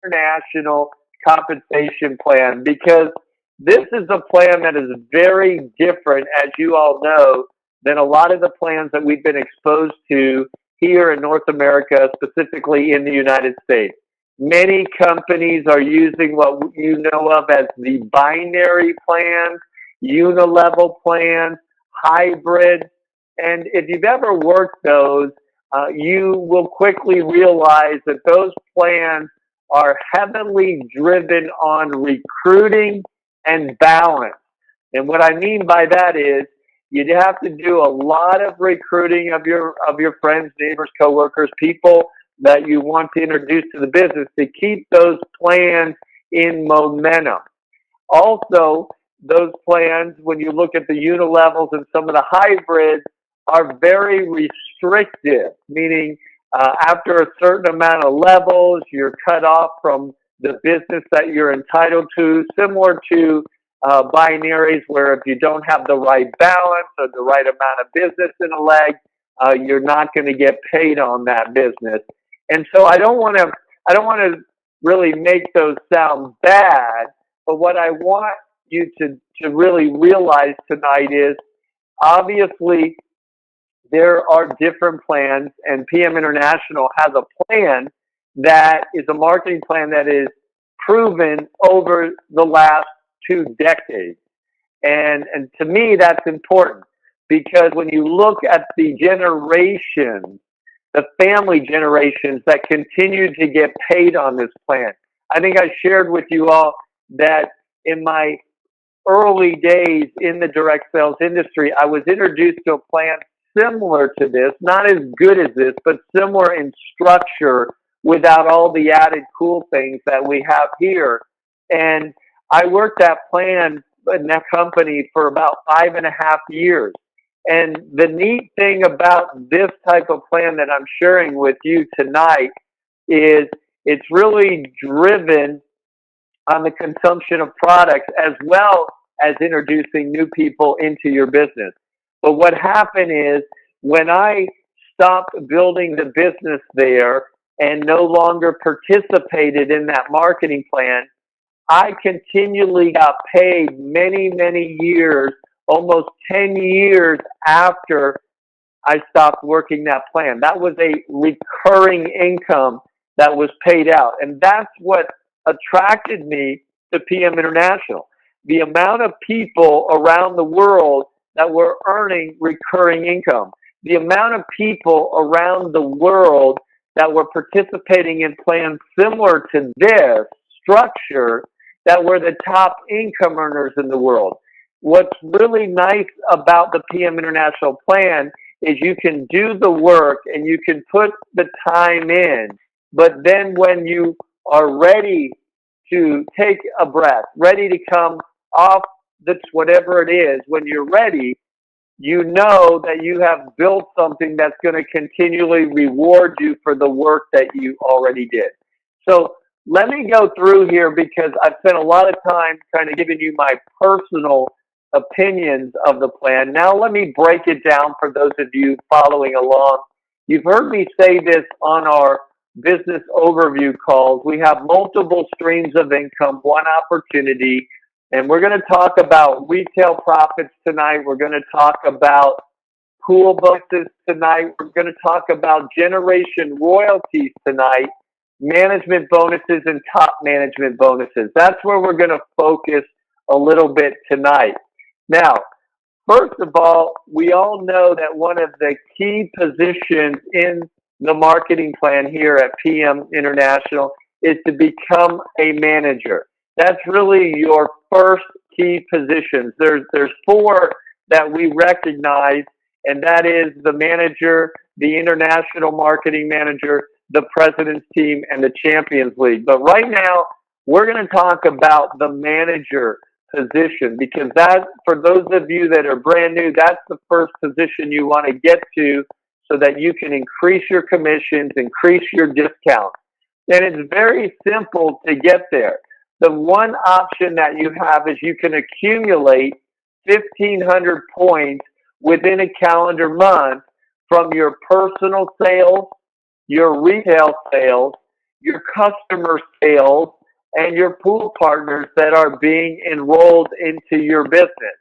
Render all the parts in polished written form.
International compensation plan, because this is a plan that is very different, as you all know, than a lot of the plans that we've been exposed to here in North America, specifically in the United States. Many companies are using what you know of as the binary plans, unilevel plans, hybrid. And if you've ever worked those, you will quickly realize that those plans are heavily driven on recruiting and balance. And what I mean by that is you'd have to do a lot of recruiting of your friends, neighbors, coworkers, people that you want to introduce to the business to keep those plans in momentum. Also, those plans, when you look at the unilevels and some of the hybrids, are very restrictive, meaning after a certain amount of levels, you're cut off from the business that you're entitled to, similar to binaries, where if you don't have the right balance or the right amount of business in a leg, you're not going to get paid on that business. And so I don't want to really make those sound bad, but what I want you to really realize tonight is obviously there are different plans, and PM International has a plan that is a marketing plan that is proven over the last 2 decades. And to me, that's important, because when you look at the generations, the family generations that continue to get paid on this plan, I think I shared with you all that in my early days in the direct sales industry, I was introduced to a plan similar to this, not as good as this, but similar in structure without all the added cool things that we have here. And I worked that plan in that company for about 5.5 years. And the neat thing about this type of plan that I'm sharing with you tonight is it's really driven on the consumption of products as well as introducing new people into your business. But what happened is when I stopped building the business there and no longer participated in that marketing plan, I continually got paid many, many years, almost 10 years after I stopped working that plan. That was a recurring income that was paid out. And that's what attracted me to PM International. The amount of people around the world that were earning recurring income. The amount of people around the world that were participating in plans similar to this structure that were the top income earners in the world. What's really nice about the PM International plan is you can do the work and you can put the time in, but then when you are ready to take a breath, ready to come off this, whatever it is, when you're ready, you know that you have built something that's going to continually reward you for the work that you already did. So let me go through here, because I've spent a lot of time kind of giving you my personal opinions of the plan. Now let me break it down for those of you following along. You've heard me say this on our business overview calls. We have multiple streams of income, one opportunity, and we're going to talk about retail profits tonight. We're going to talk about pool bonuses tonight. We're going to talk about generation royalties tonight, management bonuses, and top management bonuses. That's where we're going to focus a little bit tonight. Now, first of all, we all know that one of the key positions in the marketing plan here at PM International is to become a manager. That's really your first key positions. There's 4 that we recognize, and that is the manager, the international marketing manager, the president's team, and the Champions League. But right now, we're going to talk about the manager position, because that, for those of you that are brand new, that's the first position you want to get to so that you can increase your commissions, increase your discounts. And it's very simple to get there. The one option that you have is you can accumulate 1,500 points within a calendar month from your personal sales, your retail sales, your customer sales, and your pool partners that are being enrolled into your business.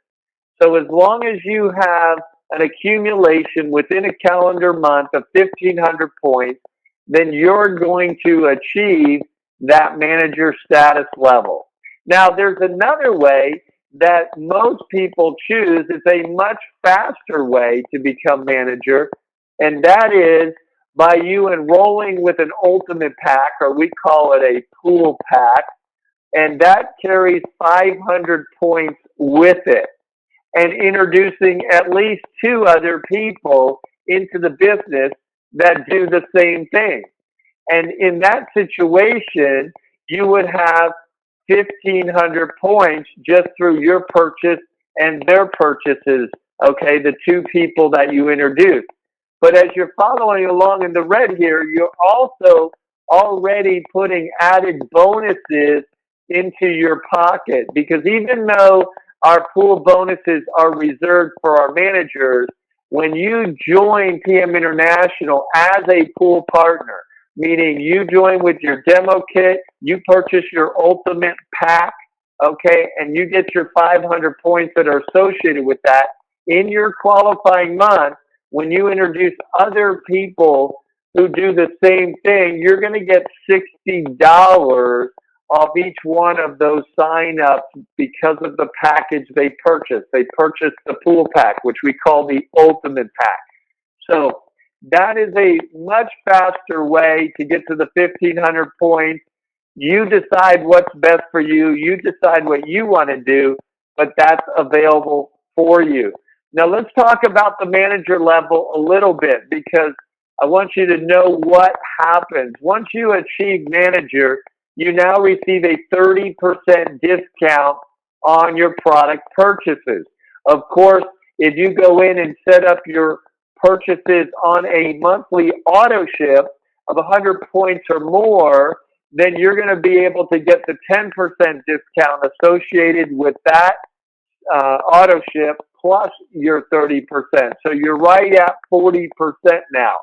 So as long as you have an accumulation within a calendar month of 1,500 points, then you're going to achieve that manager status level. Now, there's another way that most people choose. It's a much faster way to become manager, and that is by you enrolling with an ultimate pack, or we call it a pool pack, and that carries 500 points with it, and introducing at least two other people into the business that do the same thing. And in that situation, you would have 1,500 points just through your purchase and their purchases, okay, the two people that you introduced. But as you're following along in the red here, you're also already putting added bonuses into your pocket, because even though our pool bonuses are reserved for our managers, when you join PM International as a pool partner, meaning you join with your demo kit, you purchase your ultimate pack, okay, and you get your 500 points that are associated with that in your qualifying month. When you introduce other people who do the same thing, you're going to get $60 off each one of those sign-ups because of the package they purchased. They purchased the pool pack, which we call the ultimate pack. So that is a much faster way to get to the 1,500 points. You decide what's best for you. You decide what you want to do, but that's available for you. Now let's talk about the manager level a little bit, because I want you to know what happens. Once you achieve manager, you now receive a 30% discount on your product purchases. Of course, if you go in and set up your purchases on a monthly auto ship of 100 points or more, then you're going to be able to get the 10% discount associated with that auto ship plus your 30%. So you're right at 40% now.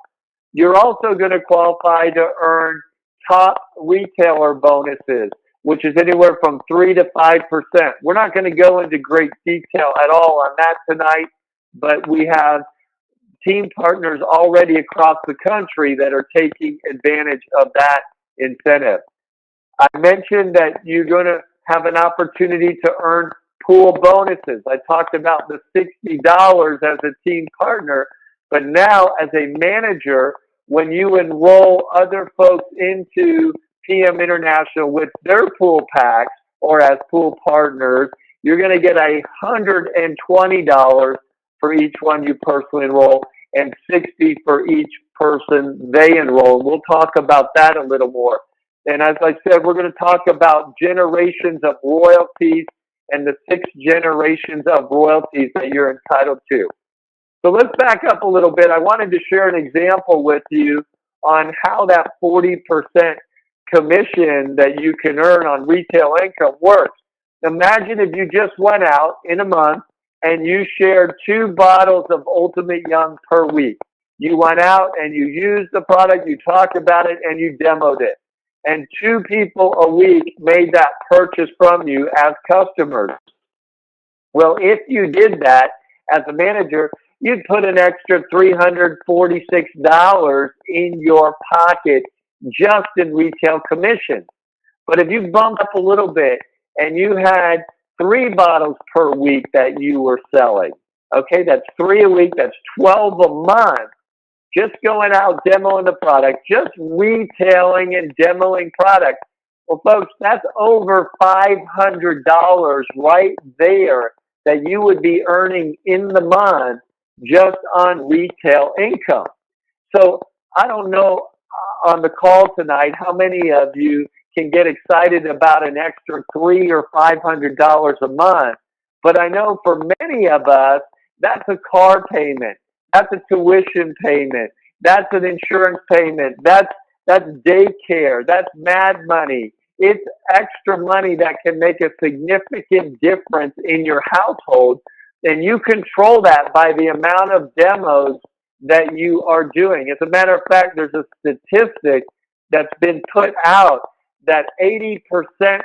You're also going to qualify to earn top retailer bonuses, which is anywhere from 3 to 5%. We're not going to go into great detail at all on that tonight, but we have team partners already across the country that are taking advantage of that incentive. I mentioned that you're going to have an opportunity to earn pool bonuses. I talked about the $60 as a team partner, but now as a manager, when you enroll other folks into PM International with their pool packs or as pool partners, you're going to get $120 for each one you personally enroll and $60 for each person they enroll. We'll talk about that a little more. And as I said, we're going to talk about generations of royalties and the 6 generations of royalties that you're entitled to. So let's back up a little bit. I wanted to share an example with you on how that 40% commission that you can earn on retail income works. Imagine if you just went out in a month and you shared 2 bottles of Ultimate Young per week. You went out and you used the product, you talked about it, and you demoed it. And 2 people a week made that purchase from you as customers. Well, if you did that as a manager, you'd put an extra $346 in your pocket just in retail commission. But if you bump up a little bit and you had 3 bottles per week that you were selling, okay, that's 3 a week, that's 12 a month, just going out demoing the product, just retailing and demoing product. Well, folks, that's over $500 right there that you would be earning in the month just on retail income. So I don't know on the call tonight how many of you can get excited about an extra $300 or $500 a month, but I know for many of us, that's a car payment, that's a tuition payment, that's an insurance payment, that's daycare, that's mad money. It's extra money that can make a significant difference in your household, and you control that by the amount of demos that you are doing. As a matter of fact, there's a statistic that's been put out that 80%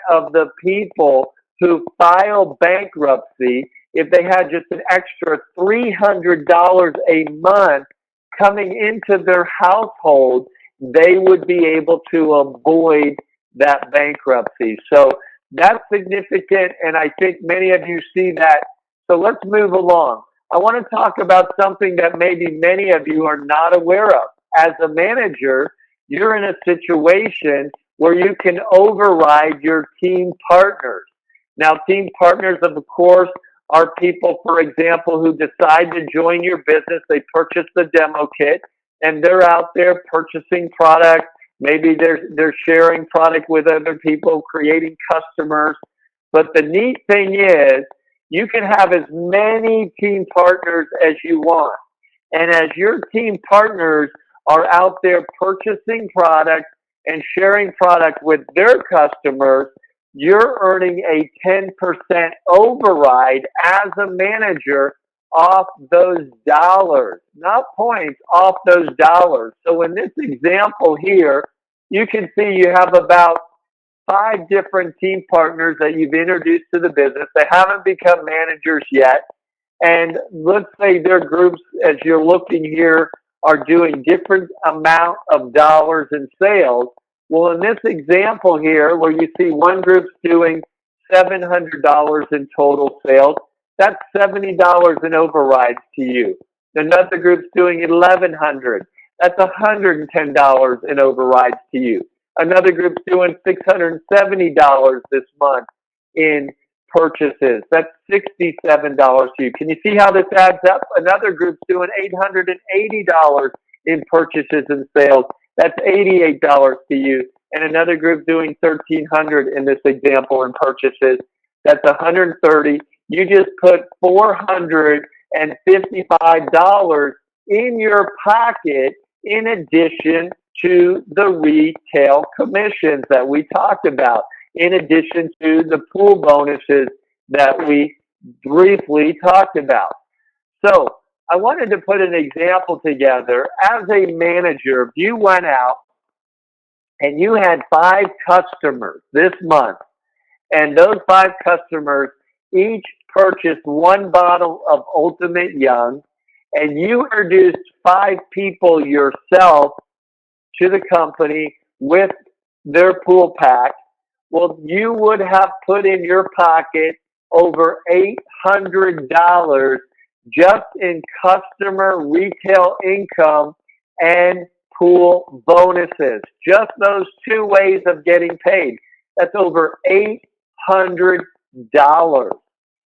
of the people who file bankruptcy, if they had just an extra $300 a month coming into their household, they would be able to avoid that bankruptcy. So that's significant, and I think many of you see that. So let's move along. I want to talk about something that maybe many of you are not aware of. As a manager, you're in a situation where you can override your team partners. Now, team partners, of course, are people, for example, who decide to join your business. They purchase the demo kit, and they're out there purchasing product. Maybe they're sharing product with other people, creating customers. But the neat thing is, you can have as many team partners as you want. And as your team partners are out there purchasing product and sharing product with their customers, you're earning a 10% override as a manager off those dollars, not points, off those dollars. So in this example here, you can see you have about 5 different team partners that you've introduced to the business. They haven't become managers yet. And let's say their groups, as you're looking here, are doing different amount of dollars in sales. Well, in this example here, where you see one group's doing $700 in total sales, that's $70 in overrides to you. Another group's doing $1,100. That's $110 in overrides to you. Another group's doing $670 this month in purchases. That's $67 to you. Can you see how this adds up? Another group's doing $880 in purchases and sales. That's $88 to you. And another group doing $1,300 in this example in purchases. That's $130. You just put $455 in your pocket in addition to the retail commissions that we talked about, in addition to the pool bonuses that we briefly talked about. So I wanted to put an example together. As a manager, if you went out and you had 5 customers this month, and those 5 customers each purchased 1 bottle of Ultimate Young, and you introduced 5 people yourself to the company with their pool pack, well, you would have put in your pocket over $800 just in customer retail income and pool bonuses. Just those 2 ways of getting paid. That's over $800.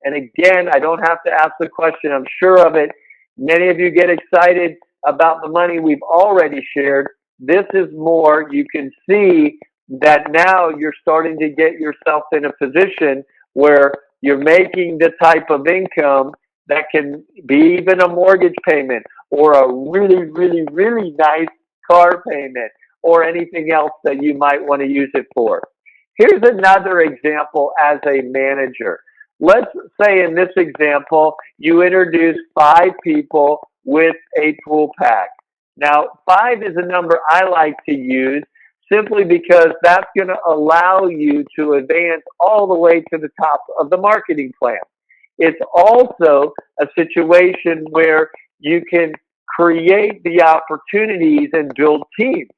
And again, I don't have to ask the question, I'm sure of it. Many of you get excited about the money we've already shared. This is more. You can see that now you're starting to get yourself in a position where you're making the type of income that can be even a mortgage payment or a really, really, really nice car payment or anything else that you might want to use it for. Here's another example as a manager. Let's say in this example, you introduce 5 people with a pool pack. Now, 5 is a number I like to use simply because that's going to allow you to advance all the way to the top of the marketing plan. It's also a situation where you can create the opportunities and build teams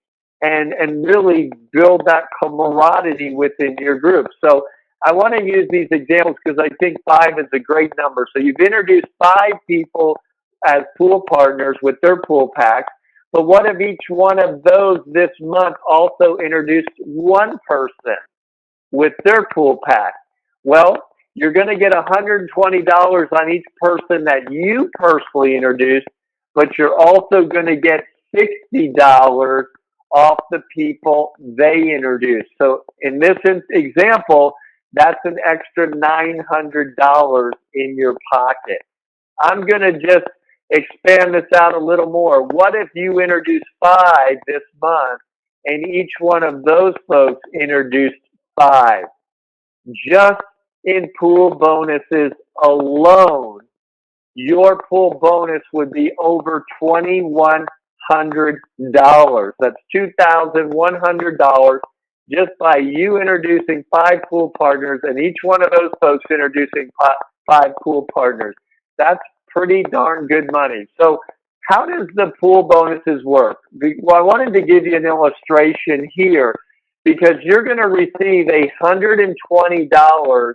and really build that camaraderie within your group. So I want to use these examples because I think 5 is a great number. So you've introduced 5 people as pool partners with their pool packs. But what if each one of those this month also introduced 1 person with their pool pack? Well, you're going to get $120 on each person that you personally introduced, but you're also going to get $60 off the people they introduced. So in this example, that's an extra $900 in your pocket. I'm going to just expand this out a little more. What if you introduced 5 this month and each one of those folks introduced 5? Just in pool bonuses alone, your pool bonus would be over $2,100 That's $2,100 just by you introducing 5 pool partners and each one of those folks introducing 5 pool partners. That's pretty darn good money. So how does the pool bonuses work? Well, I wanted to give you an illustration here because you're going to receive $120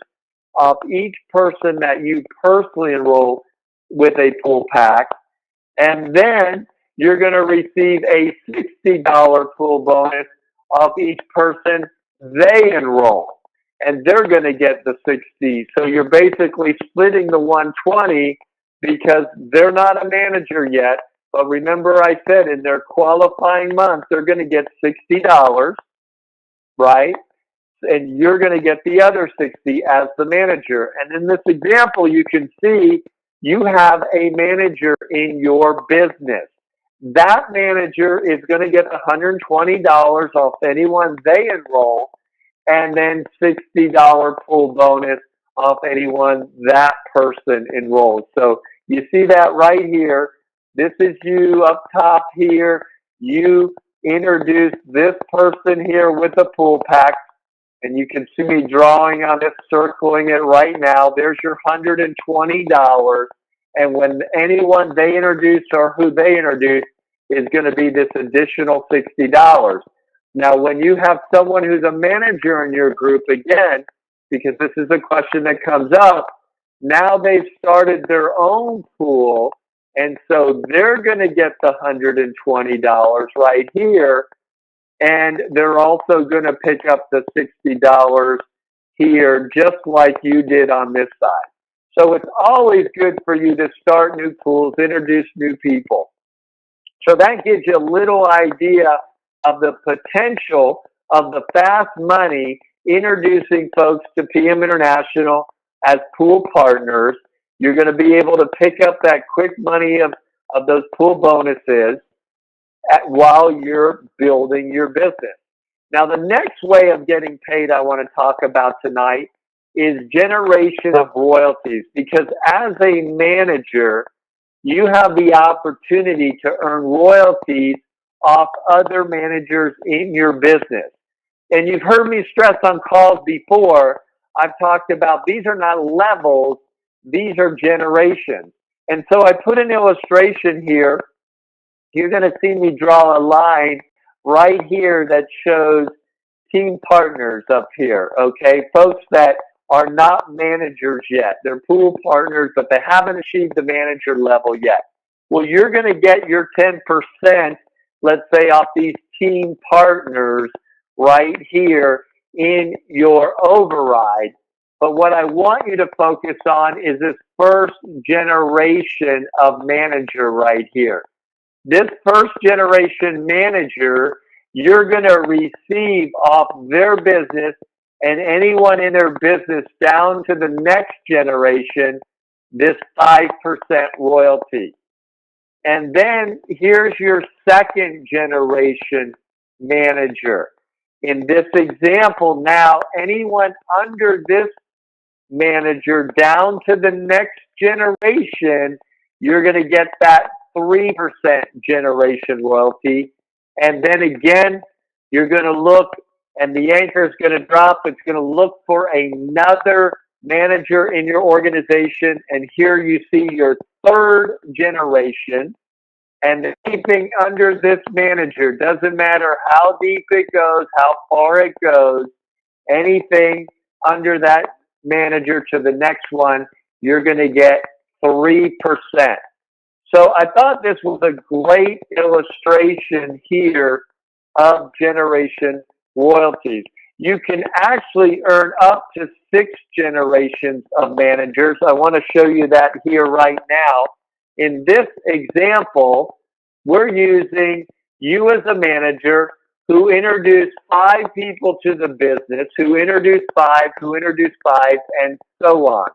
off each person that you personally enroll with a pool pack. And then you're going to receive a $60 pool bonus off each person they enroll. And they're going to get the 60. So you're basically splitting the 120 because they're not a manager yet. But remember I said in their qualifying month, they're going to get $60, right? And you're going to get the other 60 as the manager. And in this example, you can see you have a manager in your business. That manager is going to get $120 off anyone they enroll, and then $60 pool bonus off anyone that person enrolls. So you see that right here. This is you up top here. You introduce this person here with a pool pack, and you can see me drawing on it, circling it right now. There's your $120. And when anyone they introduce or who they introduce is going to be this additional $60. Now, when you have someone who's a manager in your group, again, because this is a question that comes up, now they've started their own pool, and so they're going to get the $120 right here, and they're also going to pick up the $60 here, just like you did on this side. So it's always good for you to start new pools, introduce new people. So that gives you a little idea of the potential of the fast money introducing folks to PM International as pool partners. You're going to be able to pick up that quick money of those pool bonuses while you're building your business. Now, the next way of getting paid I want to talk about tonight is generation of royalties, because as a manager, you have the opportunity to earn royalties off other managers in your business. And you've heard me stress on calls before, I've talked about these are not levels, these are generations. And so I put an illustration here. You're going to see me draw a line right here that shows team partners up here, okay? Folks that are not managers yet. They're pool partners, but they haven't achieved the manager level yet. Well, you're going to get your 10%, let's say, off these team partners right here in your override. But what I want you to focus on is this first generation of manager right here. This first generation manager, you're going to receive off their business and anyone in their business down to the next generation, this 5% royalty. And then here's your second generation manager. In this example, now anyone under this manager down to the next generation, you're going to get that 3% generation royalty. And then again, you're going to look, and the anchor is going to drop. It's going to look for another manager in your organization. And here you see your third generation. And anything under this manager, doesn't matter how deep it goes, how far it goes, anything under that manager to the next one, you're going to get 3%. So I thought this was a great illustration here of generation royalties. You can actually earn up to 6 generations of managers. I want to show you that here right now. In this example, we're using you as a manager who introduced 5 people to the business, who introduced 5, and so on.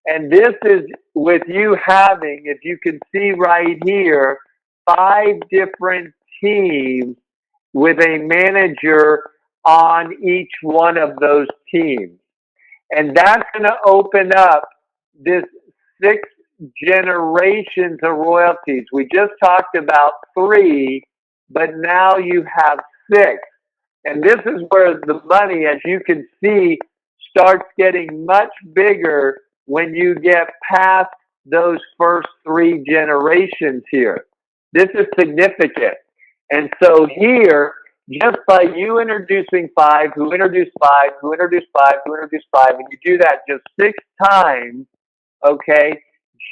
And this is with you having, if you can see right here, 5 different teams with a manager on each one of those teams. And that's going to open up this 6 generations of royalties. We just talked about 3, but now you have 6. And this is where the money, as you can see, starts getting much bigger when you get past those first 3 generations here. This is significant. And so here, just by you introducing 5, who introduced 5, who introduced 5, who introduced 5, and you do that just 6 times, okay,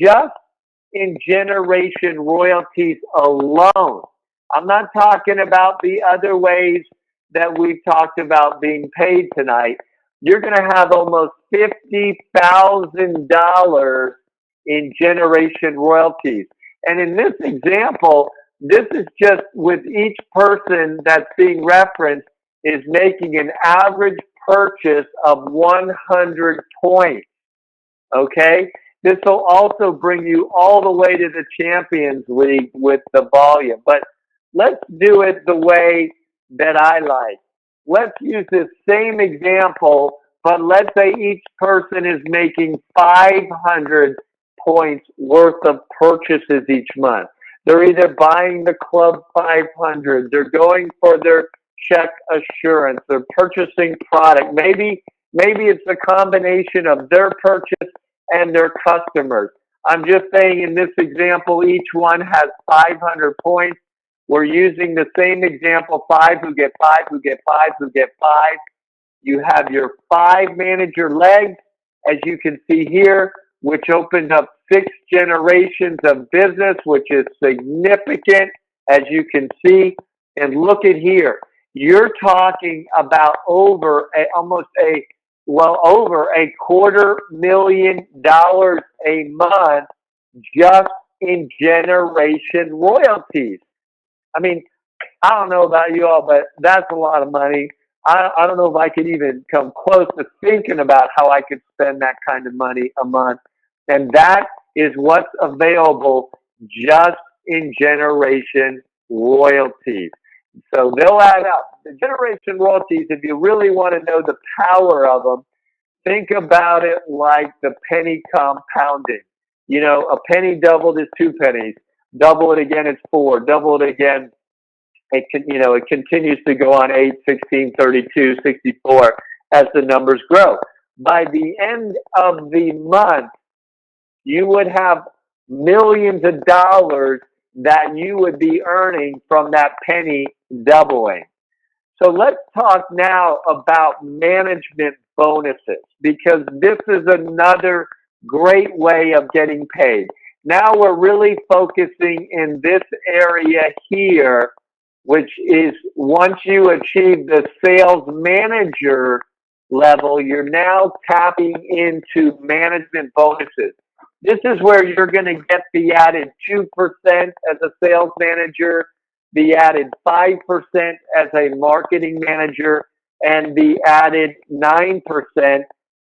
just in generation royalties alone. I'm not talking about the other ways that we've talked about being paid tonight. You're going to have almost $50,000 in generation royalties. And in this example, this is just with each person that's being referenced is making an average purchase of 100 points. Okay? This will also bring you all the way to the Champions League with the volume. But let's do it the way that I like. Let's use this same example, but let's say each person is making 500 points worth of purchases each month. They're either buying the Club 500, they're going for their check assurance, they're purchasing product. Maybe it's a combination of their purchase and their customers. I'm just saying in this example, each one has 500 points. We're using the same example, 5 who get 5, who get 5, who get 5. You have your 5 manager legs, as you can see here, which opened up 6 generations of business, which is significant, as you can see. And look at here. You're talking about over a $250,000 a month just in generation royalties. I mean, I don't know about you all, but that's a lot of money. I don't know if I could even come close to thinking about how I could spend that kind of money a month. And that is what's available just in generation royalties. So they'll add up. The generation royalties, if you really want to know the power of them, think about it like the penny compounding. You know, a penny doubled is 2 pennies. Double it again, it's 4. Double it again, it continues to go on 8, 16, 32, 64 as the numbers grow. By the end of the month, you would have millions of dollars that you would be earning from that penny doubling. So let's talk now about management bonuses, because this is another great way of getting paid. Now we're really focusing in this area here, which is once you achieve the sales manager level, you're now tapping into management bonuses. This is where you're going to get the added 2% as a sales manager, the added 5% as a marketing manager, and the added 9%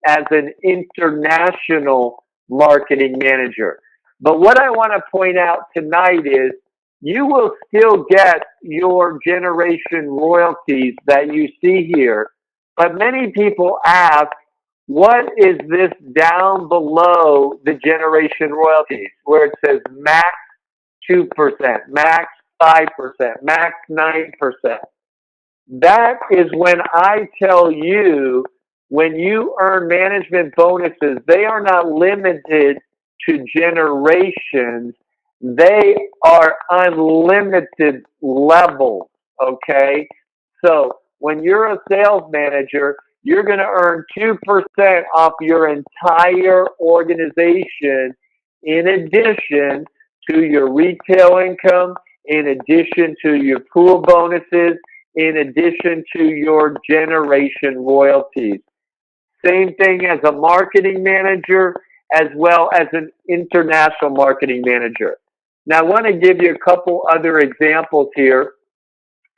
as an international marketing manager. But what I want to point out tonight is you will still get your generation royalties that you see here, but many people ask, what is this down below the generation royalties, where it says max 2%, max 5%, max 9%? That is when I tell you, when you earn management bonuses, they are not limited to generations. They are unlimited levels, okay? So when you're a sales manager, you're going to earn 2% off your entire organization in addition to your retail income, in addition to your pool bonuses, in addition to your generation royalties. Same thing as a marketing manager, as well as an international marketing manager. Now, I want to give you a couple other examples here.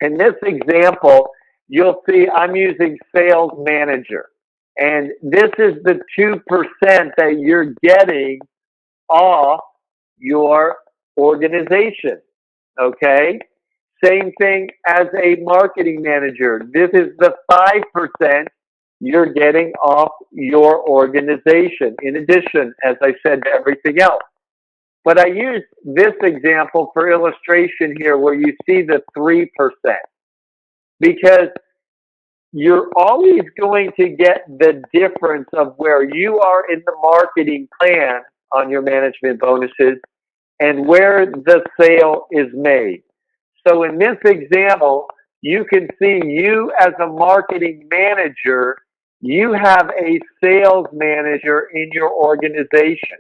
In this example, you'll see I'm using sales manager. And this is the 2% that you're getting off your organization. Okay? Same thing as a marketing manager. This is the 5% you're getting off your organization. In addition, as I said, to everything else. But I use this example for illustration here where you see the 3%, because you're always going to get the difference of where you are in the marketing plan on your management bonuses and where the sale is made. So in this example, you can see you as a marketing manager, you have a sales manager in your organization.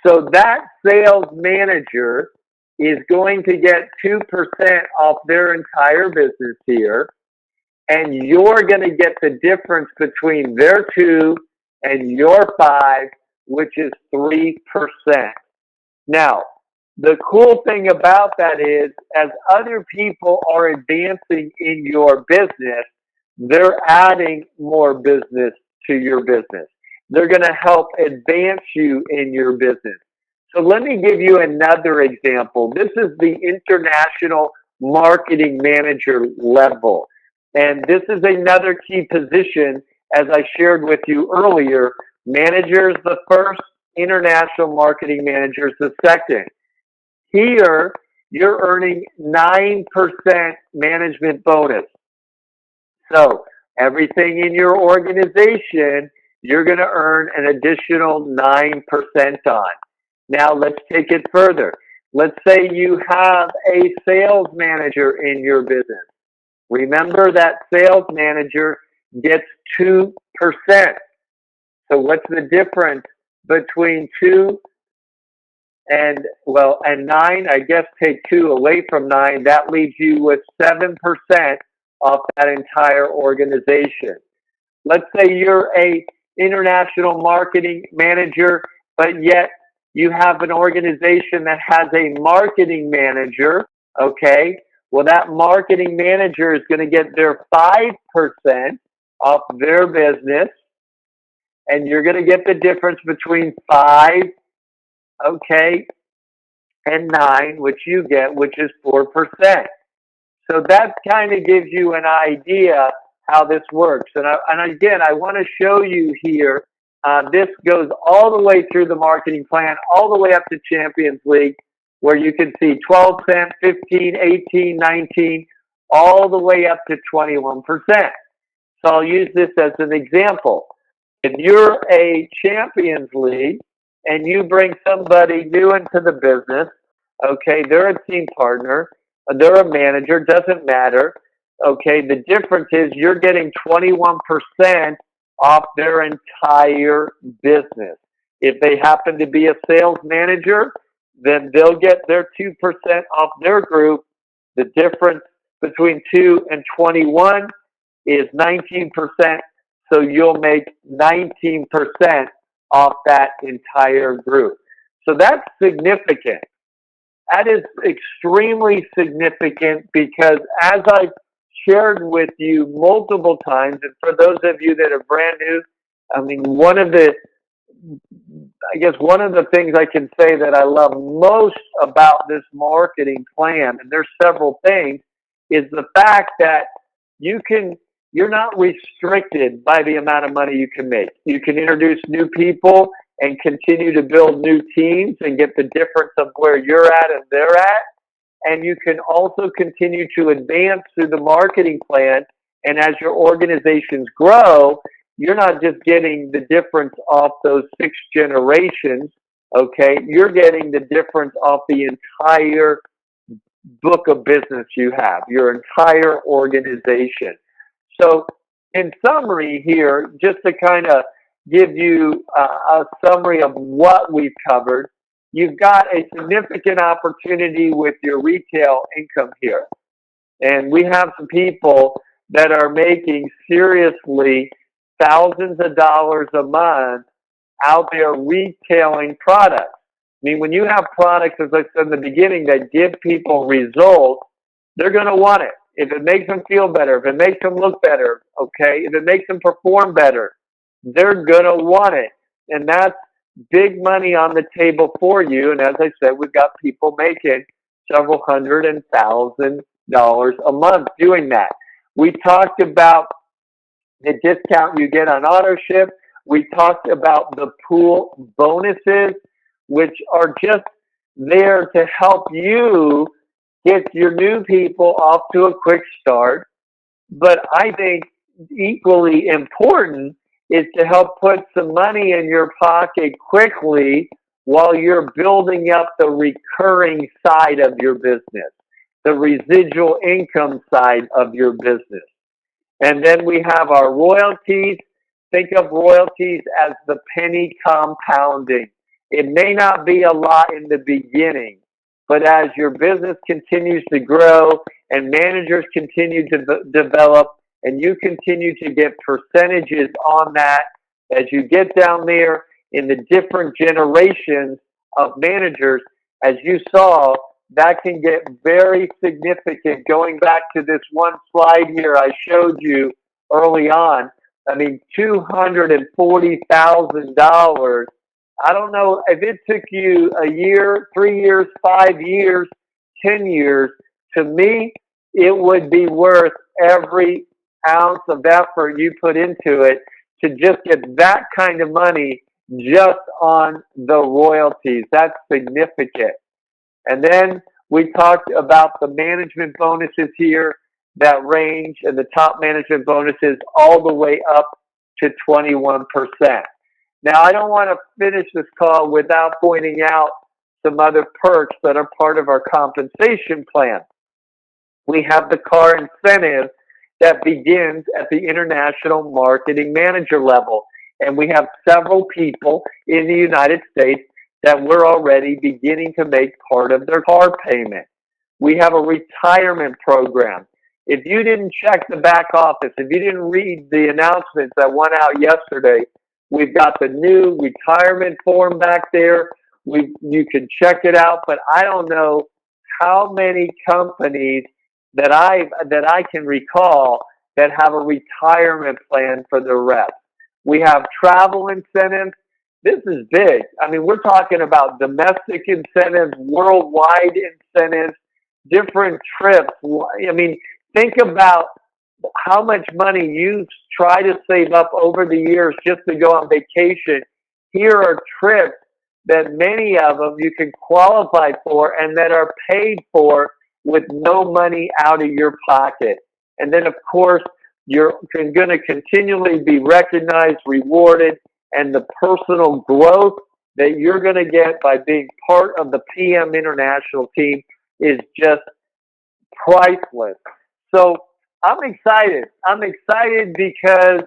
So that sales manager is going to get 2% off their entire business here, and you're going to get the difference between their 2 and your 5, which is 3%. Now, the cool thing about that is, as other people are advancing in your business, they're adding more business to your business. They're going to help advance you in your business. So let me give you another example. This is the international marketing manager level. And this is another key position, as I shared with you earlier. Managers the first, international marketing managers the second. Here, you're earning 9% management bonus. So everything in your organization, you're going to earn an additional 9% on. Now let's take it further. Let's say you have a sales manager in your business. Remember that sales manager gets 2%. So what's the difference between 2 and 9? I guess take 2 away from 9. That leaves you with 7% off that entire organization. Let's say you're a international marketing manager, but yet you have an organization that has a marketing manager, okay? Well, that marketing manager is going to get their 5% off their business, and you're going to get the difference between 5, okay, and 9, which you get, which is 4%. So that kind of gives you an idea how this works. And again, I want to show you here, this goes all the way through the marketing plan, all the way up to Champions League, where you can see 12%, 15, 18, 19, all the way up to 21%. So I'll use this as an example. If you're a Champions League and you bring somebody new into the business, okay, they're a team partner, they're a manager, doesn't matter. Okay, the difference is you're getting 21% off their entire business. If they happen to be a sales manager, then they'll get their 2% off their group. The difference between 2 and 21 is 19%, so you'll make 19% off that entire group. So that's significant. That is extremely significant because, as I've shared with you multiple times, and for those of you that are brand new, I mean, one of the things I can say that I love most about this marketing plan, and there's several things, is the fact that you're not restricted by the amount of money you can make. You can introduce new people and continue to build new teams and get the difference of where you're at and they're at. And you can also continue to advance through the marketing plan. And as your organizations grow, you're not just getting the difference off those 6 generations, okay? You're getting the difference off the entire book of business you have, your entire organization. So in summary here, just to kind of give you a summary of what we've covered, you've got a significant opportunity with your retail income here. And we have some people that are making seriously thousands of dollars a month out there retailing products. I mean, when you have products, as I said in the beginning, that give people results, they're going to want it. If it makes them feel better, if it makes them look better, okay, if it makes them perform better, they're going to want it. And that's big money on the table for you. And as I said, we've got people making several hundred and $1,000 a month doing that. We talked about the discount you get on auto ship. We talked about the pool bonuses, which are just there to help you get your new people off to a quick start. But I think equally important is to help put some money in your pocket quickly while you're building up the recurring side of your business, the residual income side of your business. And then we have our royalties. Think of royalties as the penny compounding. It may not be a lot in the beginning, but as your business continues to grow and managers continue to develop and you continue to get percentages on that, as you get down there in the different generations of managers, as you saw, that can get very significant. Going back to this one slide here I showed you early on, I mean, $240,000. I don't know if it took you a year, 3 years, 5 years, 10 years. To me, it would be worth every ounce of effort you put into it to just get that kind of money just on the royalties. That's significant. And then we talked about the management bonuses here that range, and the top management bonuses all the way up to 21%. Now, I don't want to finish this call without pointing out some other perks that are part of our compensation plan. We have the car incentive that begins at the international marketing manager level. And we have several people in the United States that we're already beginning to make part of their car payment. We have a retirement program. If you didn't check the back office, if you didn't read the announcements that went out yesterday, we've got the new retirement form back there. You can check it out, but I don't know how many companies that I can recall that have a retirement plan for their reps. We have travel incentives. This is big. I mean, we're talking about domestic incentives, worldwide incentives, different trips. I mean, think about how much money you try to save up over the years just to go on vacation. Here are trips that many of them you can qualify for and that are paid for with no money out of your pocket. And then, of course, you're going to continually be recognized, rewarded, and the personal growth that you're going to get by being part of the PM International team is just priceless. So I'm excited. I'm excited because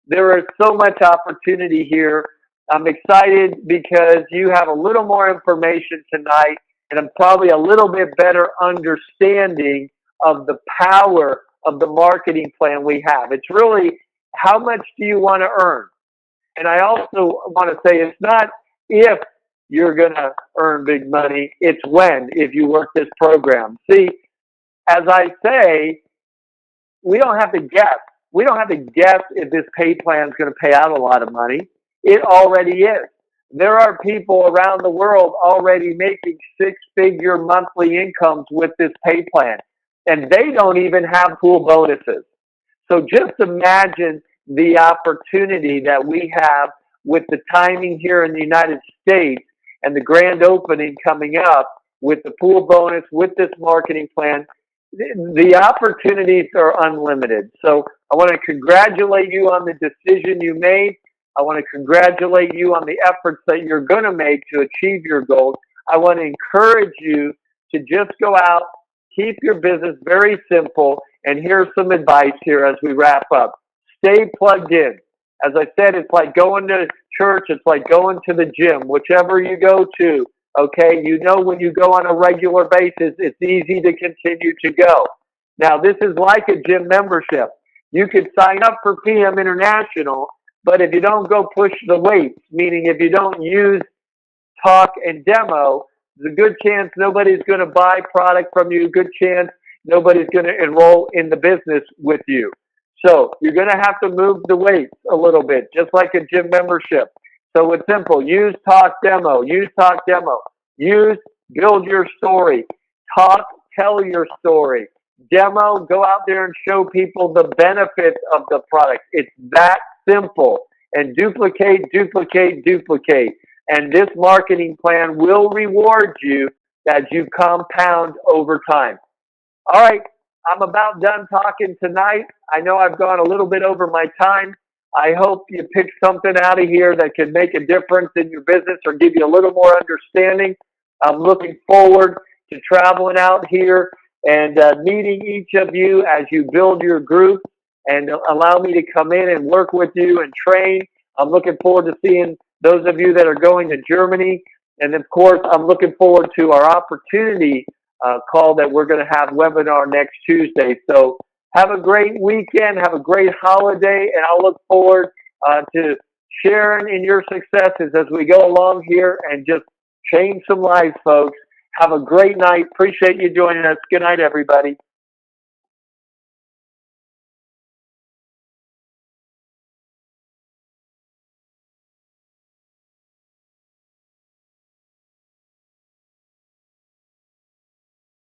there is so much opportunity here. I'm excited because you have a little more information tonight and I'm probably a little bit better understanding of the power of the marketing plan we have. It's really, how much do you want to earn? And I also want to say it's not if you're going to earn big money, it's when, if you work this program. See, as I say, we don't have to guess. We don't have to guess if this pay plan is going to pay out a lot of money. It already is. There are people around the world already making six-figure monthly incomes with this pay plan, and they don't even have pool bonuses. So just imagine the opportunity that we have with the timing here in the United States and the grand opening coming up with the pool bonus, with this marketing plan. The opportunities are unlimited. So I want to congratulate you on the decision you made. I want to congratulate you on the efforts that you're going to make to achieve your goals. I want to encourage you to just go out, keep your business very simple, and here's some advice here as we wrap up. Stay plugged in. As I said, it's like going to church, it's like going to the gym, whichever you go to, okay? You know when you go on a regular basis, it's easy to continue to go. Now, this is like a gym membership. You could sign up for PM International, but if you don't go push the weights, meaning if you don't use, talk, and demo, there's a good chance nobody's going to buy product from you, good chance nobody's going to enroll in the business with you. So you're going to have to move the weights a little bit, just like a gym membership. So it's simple. Use, talk, demo. Use, talk, demo. Use, build your story. Talk, tell your story. Demo, go out there and show people the benefits of the product. It's that simple. And duplicate, duplicate, duplicate. And this marketing plan will reward you that you compound over time. All right, I'm about done talking tonight. I know I've gone a little bit over my time. I hope you pick something out of here that can make a difference in your business or give you a little more understanding. I'm looking forward to traveling out here and meeting each of you as you build your group and allow me to come in and work with you and train. I'm looking forward to seeing those of you that are going to Germany. And of course, I'm looking forward to our opportunity call that we're going to have webinar next Tuesday. So have a great weekend. Have a great holiday. And I'll look forward to sharing in your successes as we go along here and just change some lives, folks. Have a great night. Appreciate you joining us. Good night, everybody.